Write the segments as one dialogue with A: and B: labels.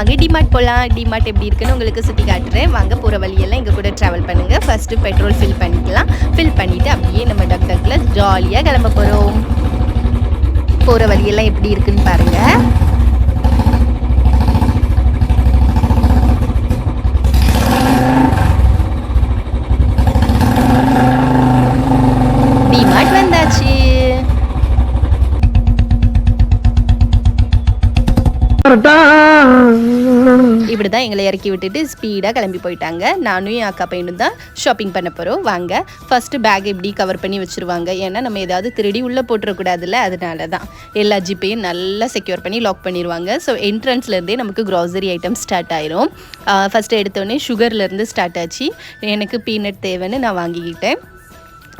A: வாங்க டிமார்ட் போகலாம். டிமார்ட் எப்படி இருக்குன்னு உங்களுக்கு சுற்றி காட்டுறேன். வாங்க போகிற வழியெல்லாம் எங்கள் கூட ட்ராவல் பண்ணுங்கள். ஃபஸ்ட்டு பெட்ரோல் ஃபில் பண்ணிக்கலாம். ஃபில் பண்ணிவிட்டு அப்படியே நம்ம டக்கில் ஜாலியாக கிளம்ப போகிறோம். போகிற வழியெல்லாம் எப்படி இருக்குன்னு பாருங்கள். டிமார்ட் வந்தாச்சு. இப்படிதான் எங்களை இறக்கி விட்டுட்டு ஸ்பீடாக கிளம்பி போயிட்டாங்க. நானும் என் அக்கா பையனும் தான் ஷாப்பிங் பண்ண போகிறோம். வாங்க ஃபஸ்ட்டு பேக் இப்படி கவர் பண்ணி வச்சுருவாங்க. ஏன்னா நம்ம ஏதாவது திருடி உள்ளே போட்டுறக்கூடாதுல்ல, அதனால தான் எல்லா ஜிப்பையும் நல்லா செக்யூர் பண்ணி லாக் பண்ணிடுவாங்க. ஸோ என்ட்ரன்ஸ்லேருந்தே நமக்கு க்ராசரி ஐட்டம் ஸ்டார்ட் ஆயிரும். ஃபஸ்ட்டு எடுத்தோடனே சுகர்லேருந்து ஸ்டார்ட் ஆச்சு. எனக்கு பீனட் தேவைன்னு நான் வாங்கிக்கிட்டேன்.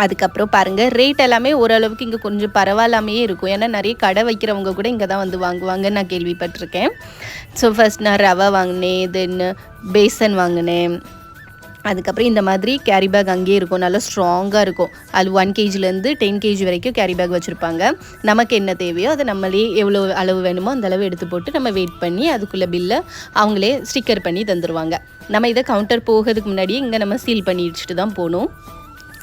A: அதுக்கப்புறம் பாருங்கள், ரேட் எல்லாமே ஓரளவுக்கு இங்கே கொஞ்சம் பரவாயில்லாமே இருக்கும். ஏன்னா நிறைய கடை வைக்கிறவங்க கூட இங்கே தான் வந்து வாங்குவாங்கன்னு நான் கேள்விப்பட்டிருக்கேன். ஸோ ஃபஸ்ட் நான் ரவை வாங்கினேன், தென் பேசன் வாங்கினேன். அதுக்கப்புறம் இந்த மாதிரி கேரி பேக் அங்கேயே இருக்கும், நல்லா ஸ்ட்ராங்காக இருக்கும். அது 1 kgலேருந்து 10 kg வரைக்கும் கேரி பேக் வச்சுருப்பாங்க. நமக்கு என்ன தேவையோ அதை நம்மளே எவ்வளோ அளவு வேணுமோ அந்த அளவு எடுத்து போட்டு நம்ம வெயிட் பண்ணி அதுக்குள்ளே பில்லை அவங்களே ஸ்டிக்கர் பண்ணி தந்துடுவாங்க. நம்ம இதை கவுண்டர் போகிறதுக்கு முன்னாடியே இங்கே நம்ம சீல் பண்ணி வச்சுட்டு தான் போகணும்.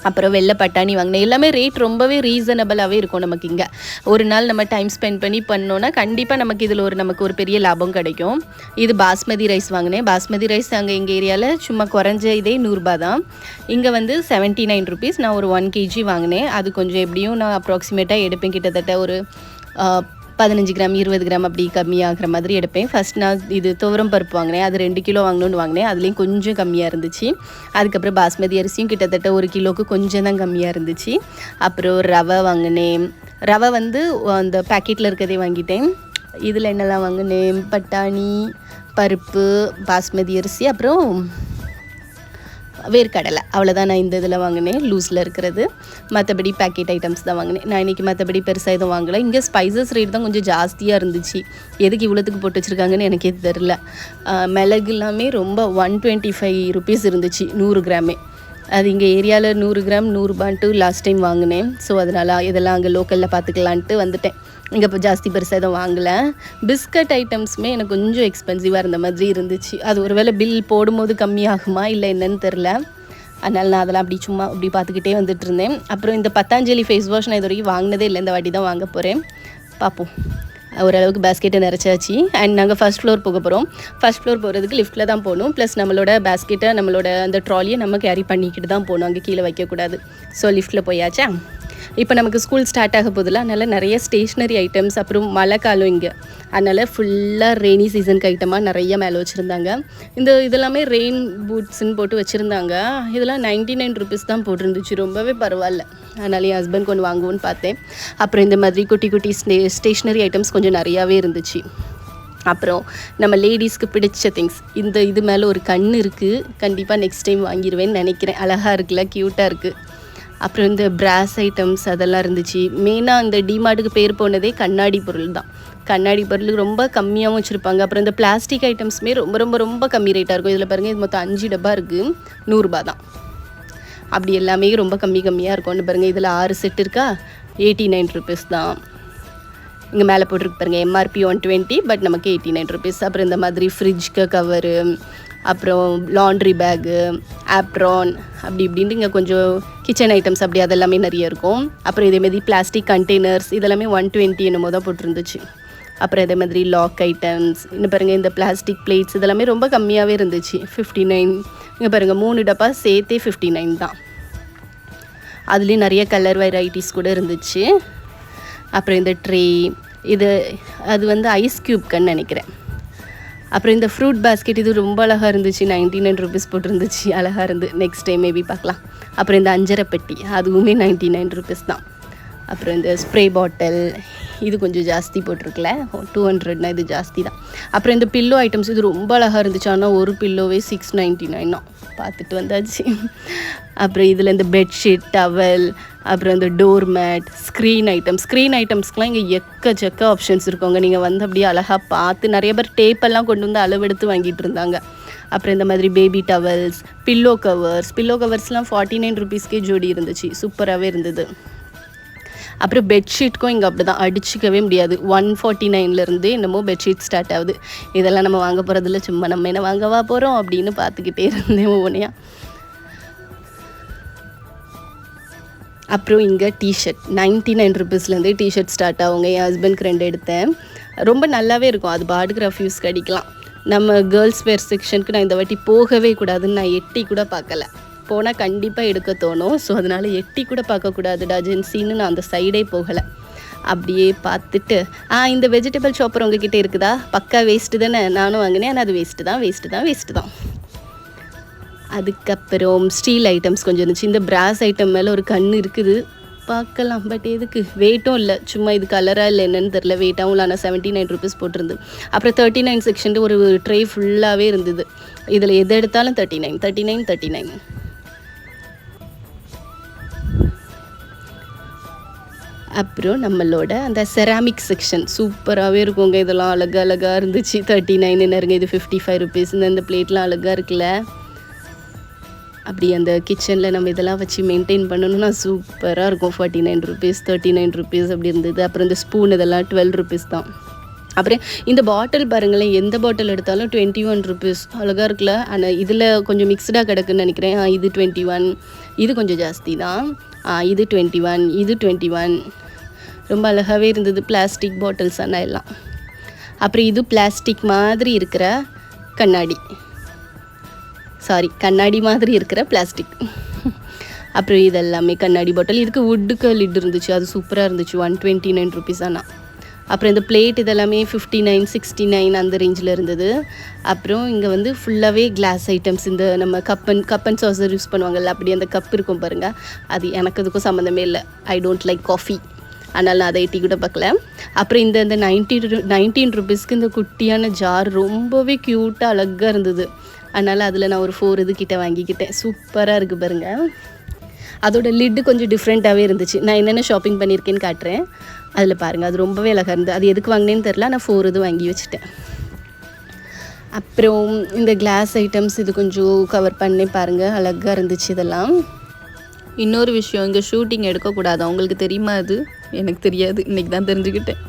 A: அப்புறம் வெள்ளை பட்டாணி வாங்கினேன். எல்லாமே ரேட் ரொம்பவே ரீசனபிளாகவே இருக்கும். நமக்கு இங்கே ஒரு நாள் நம்ம டைம் ஸ்பெண்ட் பண்ணி பண்ணோன்னா கண்டிப்பாக நமக்கு இதில் நமக்கு ஒரு பெரிய லாபம் கிடைக்கும். இது பாஸ்மதி ரைஸ் வாங்கினேன். பாஸ்மதி ரைஸ் அங்கே எங்கள் ஏரியாவில் சும்மா குறைஞ்ச இதே 100 ரூபா தான். இங்கே வந்து 79 rupees. நான் ஒரு 1 kg வாங்கினேன். அது கொஞ்சம் எப்படியும் நான் அப்ராக்சிமேட்டாக எடுப்பேன். கிட்டத்தட்ட ஒரு 15 கிராம் 20 கிராம் அப்படி கம்மியாகிற மாதிரி எடுப்பேன். ஃபஸ்ட் நான் இது துவரம் பருப்பு வாங்கினேன். அது 2 கிலோ வாங்கணுன்னு வாங்கினேன். அதுலேயும் கொஞ்சம் கம்மியாக இருந்துச்சு. அதுக்கப்புறம் பாஸ்மதி அரிசியும் கிட்டத்தட்ட 1 கிலோவுக்கு கொஞ்சம் தான் கம்மியாக இருந்துச்சு. அப்புறம் ரவை வாங்கினேன். ரவை வந்து அந்த பேக்கெட்டில் இருக்கிறதே வாங்கிட்டேன். இதில் என்னெல்லாம் வாங்கினேன், பட்டாணி, பருப்பு, பாஸ்மதி அரிசி, அப்புறம் வேர்க்கடலை. அவ்வளோதான் நான் இந்த இதில் வாங்கினேன், லூஸில் இருக்கிறது. மற்றபடி பேக்கெட் ஐட்டம்ஸ் தான் வாங்கினேன். நான் இன்றைக்கி மற்றபடி பெருசாக எதுவும் வாங்கலை. இங்கே ஸ்பைசஸ் ரேட் தான் கொஞ்சம் ஜாஸ்தியாக இருந்துச்சு. எதுக்கு இவ்வளோத்துக்கு போட்டு வச்சுருக்காங்கன்னு எனக்கே தெரில. மிளகு எல்லாமே ரொம்ப 125 rupees இருந்துச்சு 100 கிராமே. அது இங்கே ஏரியாவில் 100 கிராம் 100 ரூபான்ட்டு லாஸ்ட் டைம் வாங்கினேன். ஸோ அதனால் இதெல்லாம் அங்கே லோக்கலில் பார்த்துக்கலான்ட்டு வந்துட்டேன். இங்கே இப்போ ஜாஸ்தி பெருசாக எதுவும் வாங்கலை. பிஸ்கட் ஐட்டம்ஸுமே எனக்கு கொஞ்சம் எக்ஸ்பென்சிவாக இருந்த மாதிரி இருந்துச்சு. அது ஒரு வேளை பில் போடும்போது கம்மியாகுமா இல்லை என்னன்னு தெரில. அதனால் நான் அதெல்லாம் அப்படி சும்மா அப்படி பார்த்துக்கிட்டே வந்துட்டு இருந்தேன். அப்புறம் இந்த பத்தாஞ்சலி ஃபேஸ் வாஷ் நான் இது வரைக்கும் வாங்கினதே இல்லை. இந்த வாட்டி தான் வாங்க போகிறேன். பார்ப்போம். ஓரளவுக்கு பேஸ்கெட்டை நிறைச்சாச்சு. அண்ட் நாங்கள் ஃபஸ்ட் ஃப்ளோர் போக போகிறோம். ஃபஸ்ட் ஃப்ளோர் போகிறதுக்கு லிஃப்ட்டில் தான் போகணும். ப்ளஸ் நம்மளோட பேஸ்கெட்டை நம்மளோட அந்த ட்ராலியை நம்ம கேரி பண்ணிக்கிட்டு தான் போகணும். அங்கே கீழே வைக்கக்கூடாது. ஸோ லிஃப்ட்டில் போயாச்சா. இப்போ நமக்கு ஸ்கூல் ஸ்டார்ட் ஆக போதில்ல, அதனால் நிறைய ஸ்டேஷ்னரி ஐட்டம்ஸ், அப்புறம் மழை காலம் இங்கே, அதனால் ஃபுல்லாக ரெய்னி சீசனுக்கு ஐட்டமாக நிறைய மேலே வச்சுருந்தாங்க. இதெல்லாமே ரெயின் பூட்ஸ்ன்னு போட்டு வச்சுருந்தாங்க. இதெல்லாம் 99 rupees தான் போட்டிருந்துச்சு. ரொம்பவே பரவாயில்ல. அதனால் என் ஹஸ்பண்ட் கொண்டு வாங்குவோன்னு பார்த்தேன். அப்புறம் இந்த மாதிரி குட்டி குட்டி ஸ்டேஷ்னரி ஐட்டம்ஸ் கொஞ்சம் நிறையாவே இருந்துச்சு. அப்புறம் நம்ம லேடிஸ்க்கு பிடிச்ச திங்ஸ், இது மேலே ஒரு கண் இருக்குது. கண்டிப்பாக நெக்ஸ்ட் டைம் வாங்கிடுவேன்னு நினைக்கிறேன். அழகாக இருக்குல்ல, க்யூட்டாக இருக்குது. அப்புறம் இந்த பிராஸ் ஐட்டம்ஸ் அதெல்லாம் இருந்துச்சு. மெயினாக இந்த டிமார்ட்டுக்கு பேர் போனதே கண்ணாடி பொருள் தான். கண்ணாடி பொருள் ரொம்ப கம்மியாகவும் வச்சுருப்பாங்க. அப்புறம் இந்த பிளாஸ்டிக் ஐட்டம்ஸுமே ரொம்ப ரொம்ப ரொம்ப கம்மி ரேட்டாக இருக்கும். இதில் பாருங்கள், இது மொத்தம் 5 டப்பா இருக்குது, 100 ரூபா தான். அப்படி எல்லாமே ரொம்ப கம்மியாக இருக்கும்னு பாருங்கள். இதில் 6 செட் இருக்கா, 89 rupees தான். இங்கே மேலே போட்டிருக்கு பாருங்கள், எம்ஆர்பி 120, பட் நமக்கு 89 rupees. அப்புறம் இந்த மாதிரி ஃப்ரிட்ஜ்க்கு கவரு, அப்புறம் லாண்ட்ரி பேகு, ஆப்ரான், அப்படி இப்படின்ட்டு இங்கே கொஞ்சம் கிச்சன் ஐட்டம்ஸ் அப்படி அதெல்லாமே நிறைய இருக்கும். அப்புறம் இதேமாதிரி பிளாஸ்டிக் கண்டெய்னர்ஸ் இதெல்லாமே 120 என்னமோ தான் போட்டிருந்துச்சு. அப்புறம் இதே மாதிரி லாக் ஐட்டம்ஸ், இன்னும் பாருங்கள் இந்த பிளாஸ்டிக் பிளேட்ஸ் இதெல்லாமே ரொம்ப கம்மியாகவே இருந்துச்சு, 59. இங்கே பாருங்கள் 3 டப்பா சேர்த்தே 59 தான். அதுலேயும் நிறைய கலர் வெரைட்டிஸ் கூட இருந்துச்சு. அப்புறம் இந்த ட்ரே, அது வந்து ஐஸ் க்யூப்க்குன்னு நினைக்கிறேன். அப்புறம் இந்த ஃப்ரூட் பேஸ்கெட், இது ரொம்ப அழகாக இருந்துச்சு, 99 rupees போட்டிருந்துச்சு. அழகாக இருந்து. நெக்ஸ்ட் டைம் மேபி பார்க்கலாம். அப்புறம் இந்த அஞ்சரை பெட்டி, அதுவுமே 99 rupees தான். அப்புறம் இந்த ஸ்ப்ரே பாட்டில், இது கொஞ்சம் ஜாஸ்தி போட்டிருக்குல்ல, 200னா இது ஜாஸ்தி தான். அப்புறம் இந்த பில்லோ ஐட்டம்ஸ், இது ரொம்ப அழகாக இருந்துச்சு. ஆனால் ஒரு பில்லோவே 699 தான். பார்த்துட்டு வந்தாச்சு. அப்புறம் இதில் இந்த பெட்ஷீட், டவல், அப்புறம் இந்த டோர் மேட், ஸ்க்ரீன் ஐட்டம்ஸ்க்கெலாம் இங்கே எக்கச்சக்க ஆப்ஷன்ஸ் இருக்குங்க. நீங்கள் வந்து அப்படியே அழகாக பார்த்து, நிறைய பேர் டேப்பெல்லாம் கொண்டு வந்து அளவெடுத்து வாங்கிட்டு இருந்தாங்க. அப்புறம் இந்த மாதிரி பேபி டவல்ஸ், பில்லோ கவர்ஸ்லாம் 49 rupeesக்கே ஜோடி இருந்துச்சு. சூப்பராகவே இருந்தது. அப்புறம் பெட்ஷீட்டுக்கும் இங்கே அப்படி தான் அடிச்சிக்கவே முடியாது. 149லேருந்து என்னமோ பெட்ஷீட் ஸ்டார்ட் ஆகுது. இதெல்லாம் நம்ம வாங்க போகிறதில்ல, சும்மா நம்ம என்ன வாங்கவா போகிறோம் அப்படின்னு பார்த்துக்கிட்டே இருந்தேன் ஒவ்வொன்றையாக. அப்புறம் இங்கே டிஷர்ட் 99 ருபீஸ்லேருந்தே டிஷர்ட் ஸ்டார்ட் ஆகுங்க. என் ஹஸ்பண்ட்க்கு 2 எடுத்தேன். ரொம்ப நல்லாவே இருக்கும். அது பாட்டுக்கு ரஃப்யூஸ்க்கு அடிக்கலாம். நம்ம கேர்ள்ஸ் வேர் செக்ஷனுக்கு நான் இந்த வாட்டி போகவே கூடாதுன்னு நான் எட்டி கூட பார்க்கல. போனால் கண்டிப்பாக எடுக்க தோணும். ஸோ அதனால் எட்டி கூட பார்க்கக்கூடாதுடா ஜென்சின்னு நான் அந்த சைடே போகலை. அப்படியே பார்த்துட்டு இந்த வெஜிடபிள் ஷாப்பர் உங்ககிட்ட இருக்குதா? பக்கா வேஸ்ட்டு தானே, நானும் வாங்கினேன். ஆனால் அது வேஸ்ட்டு தான். அதுக்கப்புறம் ஸ்டீல் ஐட்டம்ஸ் கொஞ்சம் இருந்துச்சு. இந்த பிராஸ் ஐட்டம் மேலே ஒரு கண் இருக்குது, பார்க்கலாம். பட் எதுக்கு, வெயிட்டும் இல்லை, சும்மா இது கலராக இல்லை என்னன்னு தெரில. வெயிட்டாகவும் இல்லை. ஆனால் 79 ருபீஸ் போட்டிருந்து. அப்புறம் 39 செக்ஷன் ஒரு ட்ரே ஃபுல்லாகவே இருந்தது. இதில் எது எடுத்தாலும் 39. அப்புறம் நம்மளோட அந்த செராமிக் செக்ஷன் சூப்பராகவே இருக்குங்க. இதெல்லாம் அழகாக இருந்துச்சு. 39 என்னருங்க, இது 55 ருபீஸ். இந்த பிளேட்லாம் அழகாக இருக்குல்ல. அப்படி அந்த கிச்சனில் நம்ம இதெல்லாம் வச்சு மெயின்டைன் பண்ணணும்னா சூப்பராக இருக்கும். 49 ருபீஸ் 39 ருபீஸ் அப்படி இருந்தது. அப்புறம் இந்த ஸ்பூன் இதெல்லாம் 12 ருபீஸ் தான். அப்புறம் இந்த பாட்டில் பாருங்களேன், எந்த பாட்டில் எடுத்தாலும் 21 ருபீஸ். அழகாக இருக்குல்ல. ஆனால் இதில் கொஞ்சம் மிக்ஸ்டாக கிடக்குன்னு நினைக்கிறேன். இது 21, இது கொஞ்சம் ஜாஸ்தி தான். இது 21, இது 21. ரொம்ப அழகாகவே இருந்தது. பிளாஸ்டிக் பாட்டில்ஸ் ஆனால் எல்லாம். அப்புறம் இது பிளாஸ்டிக் மாதிரி இருக்கிற கண்ணாடி மாதிரி இருக்கிற பிளாஸ்டிக். அப்புறம் இதெல்லாமே கண்ணாடி பாட்டில். இதுக்கு வுட்டுக்கு லிட் இருந்துச்சு, அது சூப்பராக இருந்துச்சு. 129 ருபீஸ் ஆனால். அப்புறம் இந்த பிளேட் இதெல்லாமே 59, 69 அந்த ரேஞ்சில் இருந்தது. அப்புறம் இங்கே வந்து ஃபுல்லாகவே கிளாஸ் ஐட்டம்ஸ். இந்த நம்ம கப்பன் சாசர் யூஸ் பண்ணுவாங்கள்ல, அப்படி அந்த கப் இருக்கும் பாருங்கள். அது எனக்கு அதுக்கும் சம்மந்தமே இல்லை. ஐ டோன்ட் லைக் காஃபி, அதனால் நான் அதை எட்டி கூட பார்க்கல. அப்புறம் இந்த 19 ருபீஸ்க்கு இந்த குட்டியான ஜார் ரொம்பவே க்யூட்டாக அழகாக இருந்தது. அதனால் அதில் நான் ஒரு 4 இதுக்கிட்ட வாங்கிக்கிட்டேன். சூப்பராக இருக்குது பாருங்கள். அதோட லிட்டு கொஞ்சம் டிஃப்ரெண்ட்டாகவே இருந்துச்சு. நான் என்னென்ன ஷாப்பிங் பண்ணியிருக்கேன்னு காட்டுறேன். அதில் பாருங்கள், அது ரொம்பவே அழகாக இருந்தது. அது எதுக்கு வாங்கினேன்னு தெரில, நான் 4 இது வாங்கி வச்சுட்டேன். அப்புறம் இந்த கிளாஸ் ஐட்டம்ஸ் இது கொஞ்சம் கவர் பண்ணி பாருங்கள், அழகாக இருந்துச்சு இதெல்லாம். இன்னொரு விஷயம், இங்கே ஷூட்டிங் எடுக்கக்கூடாது. அவங்களுக்கு தெரியுமா? அது எனக்கு தெரியாது, இன்றைக்கி தான் தெரிஞ்சுக்கிட்டேன்.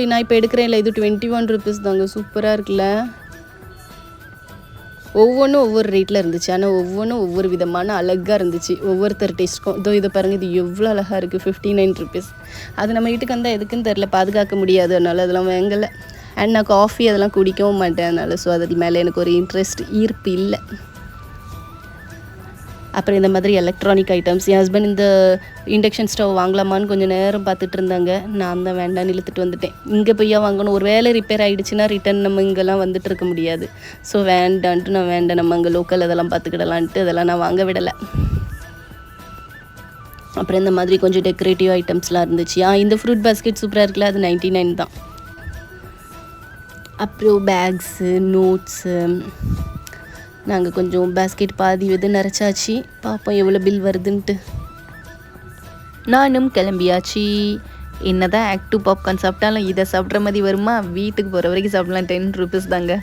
A: நான் இப்போ எடுக்கிறேன் இல்லை, இது 21 ருபீஸ் தாங்க. சூப்பராக இருக்குல்ல. ஒவ்வொன்றும் ஒவ்வொரு ரேட்டில் இருந்துச்சு. ஆனால் ஒவ்வொன்றும் ஒவ்வொரு விதமான அழகாக இருந்துச்சு, ஒவ்வொருத்தர் டேஸ்ட்டுக்கும். இதை பாருங்கள், இது எவ்வளோ அழகாக இருக்குது. 59 ருபீஸ். அது நம்ம வீட்டுக்கு வந்தால் எதுக்குன்னு தெரில, பாதுகாக்க முடியாது. அதனால் அதெல்லாம் வாங்கலை. அண்ட் நான் காஃபி அதெல்லாம் குடிக்கவும் மாட்டேன். அதனால் ஸோ அது மேலே எனக்கு ஒரு ஈர்ப்பு இல்லை. அப்புறம் இந்த மாதிரி எலக்ட்ரானிக் ஐட்டம்ஸ். என் ஹஸ்பண்ட் இந்த இண்டக்ஷன் ஸ்டவ் வாங்கலாமான்னு கொஞ்சம் நேரம் பார்த்துட்டு இருந்தாங்க. நான் தான் வேண்டான்னு இழுத்துட்டு வந்துட்டேன். இங்கே போய்யா வாங்கணும், ஒரு வேலை ரிப்பேர் ஆகிடுச்சுன்னா ரிட்டன் நம்ம இங்கெல்லாம் வந்துட்டு இருக்க முடியாது. ஸோ வேண்டான்ட்டு நான் வேண்டாம், நம்ம அங்கே லோக்கல் அதெல்லாம் பார்த்துக்கிடலான்ட்டு அதெல்லாம் நான் வாங்க விடலை. அப்புறம் இந்த மாதிரி கொஞ்சம் டெக்கரேட்டிவ் ஐட்டம்ஸ்லாம் இருந்துச்சு. இந்த ஃப்ரூட் பாஸ்கெட் சூப்பராக இருக்குல்ல, அது 99 தான். அப்புறம் பேக்ஸு, நோட்ஸு. நாங்கள் கொஞ்சம் பேஸ்கெட் பாதி இது நிறைச்சாச்சு. பார்ப்போம் எவ்வளோ பில் வருதுன்ட்டு. நானும் கிளம்பியாச்சு. என்ன தான் ஆக்டிவ் பாப்கார்ன் சாப்பிட்டாலும் இதை சாப்பிட்ற மாதிரி வருமா? வீட்டுக்கு போகிற வரைக்கும் சாப்பிடலாம். 10 ருபீஸ் தாங்க.